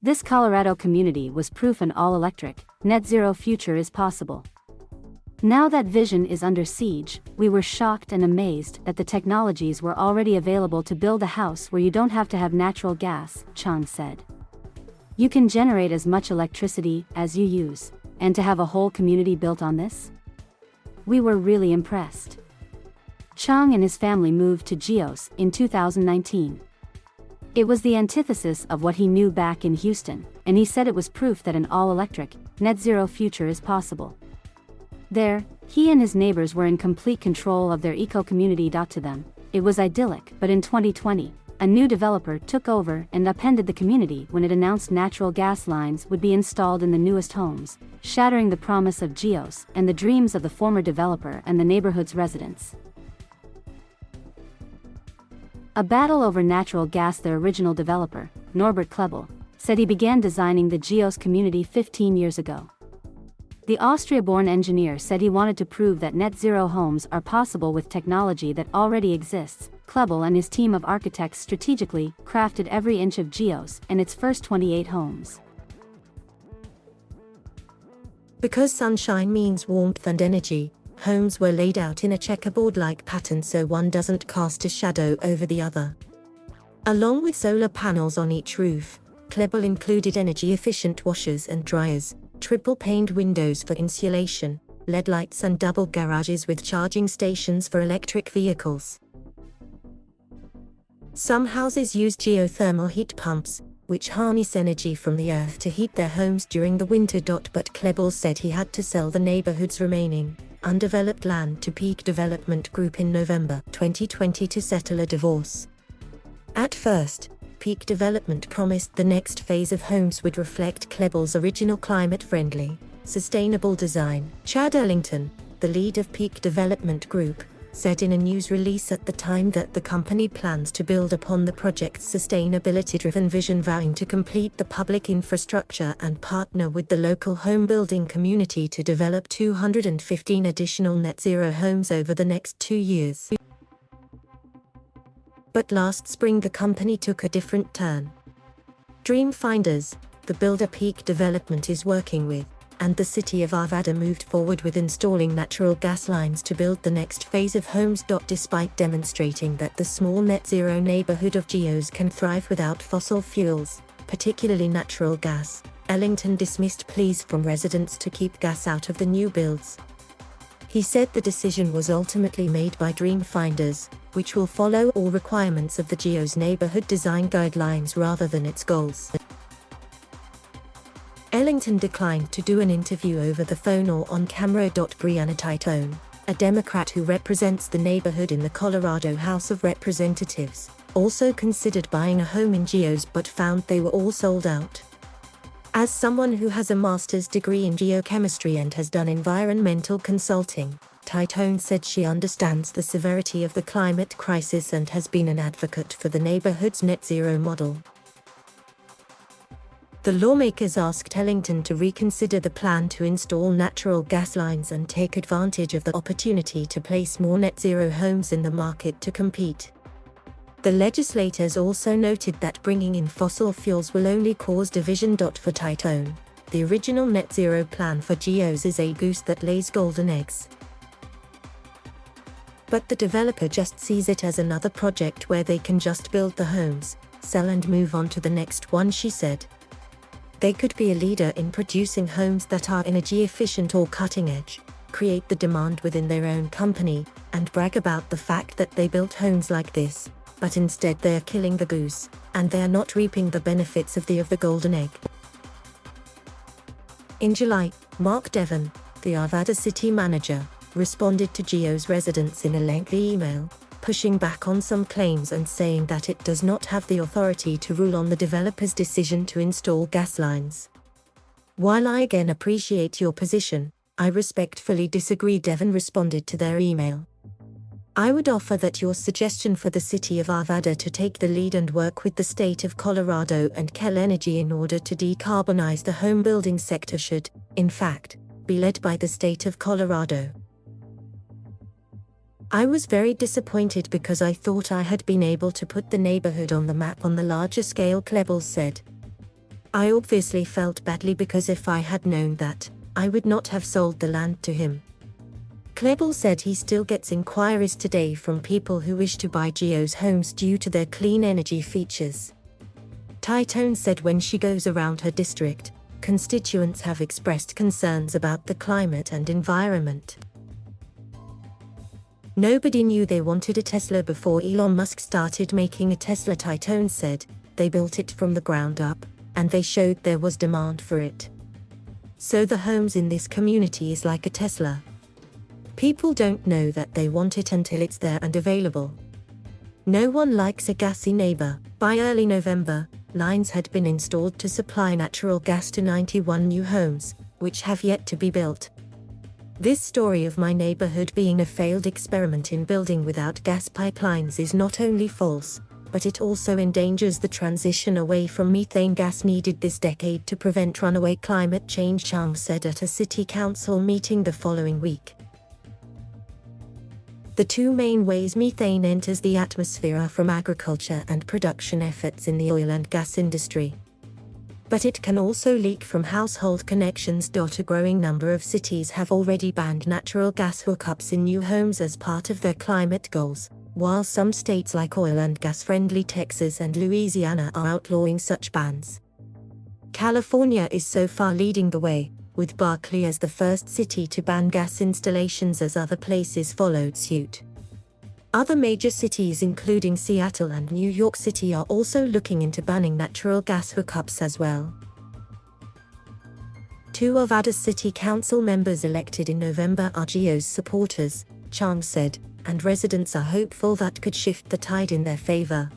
This Colorado community was proof an all-electric, net-zero future is possible. Now that vision is under siege, we were shocked and amazed that the technologies were already available to build a house where you don't have to have natural gas, Chang said. You can generate as much electricity as you use, and to have a whole community built on this? We were really impressed. Chang and his family moved to Geos in 2019. It was the antithesis of what he knew back in Houston, and he said it was proof that an all-electric, net-zero future is possible. There, he and his neighbors were in complete control of their eco-community. To them, it was idyllic, but in 2020, a new developer took over and upended the community when it announced natural gas lines would be installed in the newest homes, shattering the promise of Geos and the dreams of the former developer and the neighborhood's residents. A battle over natural gas. The original developer, Norbert Klebel, said he began designing the Geos community 15 years ago. The Austria-born engineer said he wanted to prove that net-zero homes are possible with technology that already exists. Klebel and his team of architects strategically crafted every inch of Geos and its first 28 homes. Because sunshine means warmth and energy, homes were laid out in a checkerboard-like pattern so one doesn't cast a shadow over the other. Along with solar panels on each roof, Klebel included energy-efficient washers and dryers, triple-paned windows for insulation, LED lights and double garages with charging stations for electric vehicles. Some houses use geothermal heat pumps, which harness energy from the earth to heat their homes during the winter. But Klebel said he had to sell the neighborhood's remaining, undeveloped land to Peak Development Group in November 2020 to settle a divorce. At first, Peak Development promised the next phase of homes would reflect Klebel's original climate-friendly, sustainable design. Chad Ellington, the lead of Peak Development Group, said in a news release at the time that the company plans to build upon the project's sustainability-driven vision, vowing to complete the public infrastructure and partner with the local home-building community to develop 215 additional net-zero homes over the next 2 years. But last spring the company took a different turn. Dream Finders, the builder Peak Development is working with, and the city of Arvada moved forward with installing natural gas lines to build the next phase of homes. Despite demonstrating that the small net-zero neighborhood of Geos can thrive without fossil fuels, particularly natural gas, Ellington dismissed pleas from residents to keep gas out of the new builds. He said the decision was ultimately made by Dream Finders, which will follow all requirements of the Geos neighborhood design guidelines rather than its goals. Ellington declined to do an interview over the phone or on camera. Brianna Titone, a Democrat who represents the neighborhood in the Colorado House of Representatives, also considered buying a home in Geos but found they were all sold out. As someone who has a master's degree in geochemistry and has done environmental consulting, Titone said she understands the severity of the climate crisis and has been an advocate for the neighborhood's net-zero model. The lawmakers asked Ellington to reconsider the plan to install natural gas lines and take advantage of the opportunity to place more net-zero homes in the market to compete. The legislators also noted that bringing in fossil fuels will only cause division. For Titone, the original net-zero plan for Geos is a goose that lays golden eggs. But the developer just sees it as another project where they can just build the homes, sell and move on to the next one, she said. They could be a leader in producing homes that are energy efficient or cutting edge, create the demand within their own company, and brag about the fact that they built homes like this, but instead they are killing the goose, and they are not reaping the benefits of the golden egg. In July, Mark Devon, the Arvada city manager, responded to Geos residents in a lengthy email, pushing back on some claims and saying that it does not have the authority to rule on the developer's decision to install gas lines. While I again appreciate your position, I respectfully disagree, Devon responded to their email. I would offer that your suggestion for the city of Arvada to take the lead and work with the state of Colorado and Cal Energy in order to decarbonize the home building sector should, in fact, be led by the state of Colorado. I was very disappointed because I thought I had been able to put the neighborhood on the map on the larger scale, Klebel said. I obviously felt badly because if I had known that, I would not have sold the land to him. Klebold said he still gets inquiries today from people who wish to buy Geos homes due to their clean energy features. Titone said when she goes around her district, constituents have expressed concerns about the climate and environment. Nobody knew they wanted a Tesla before Elon Musk started making a Tesla, Titone said. They built it from the ground up, and they showed there was demand for it. So the homes in this community is like a Tesla. People don't know that they want it until it's there and available. No one likes a gassy neighbor. By early November, lines had been installed to supply natural gas to 91 new homes, which have yet to be built. This story of my neighborhood being a failed experiment in building without gas pipelines is not only false, but it also endangers the transition away from methane gas needed this decade to prevent runaway climate change, Chang said at a city council meeting the following week. The two main ways methane enters the atmosphere are from agriculture and production efforts in the oil and gas industry. But it can also leak from household connections. A growing number of cities have already banned natural gas hookups in new homes as part of their climate goals, while some states like oil and gas-friendly Texas and Louisiana are outlawing such bans. California is so far leading the way, with Berkeley as the first city to ban gas installations as other places followed suit. Other major cities including Seattle and New York City are also looking into banning natural gas hookups as well. Two of Nevada's city council members elected in November are Geos supporters, Chang said, and residents are hopeful that could shift the tide in their favor.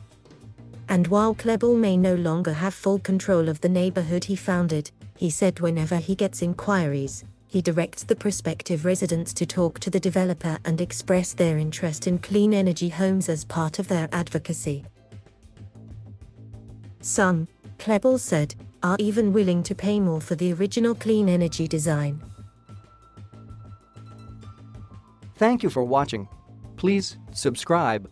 And while Klebold may no longer have full control of the neighborhood he founded, he said whenever he gets inquiries, he directs the prospective residents to talk to the developer and express their interest in clean energy homes as part of their advocacy. Some, Klebold said, are even willing to pay more for the original clean energy design. Thank you for watching. Please subscribe.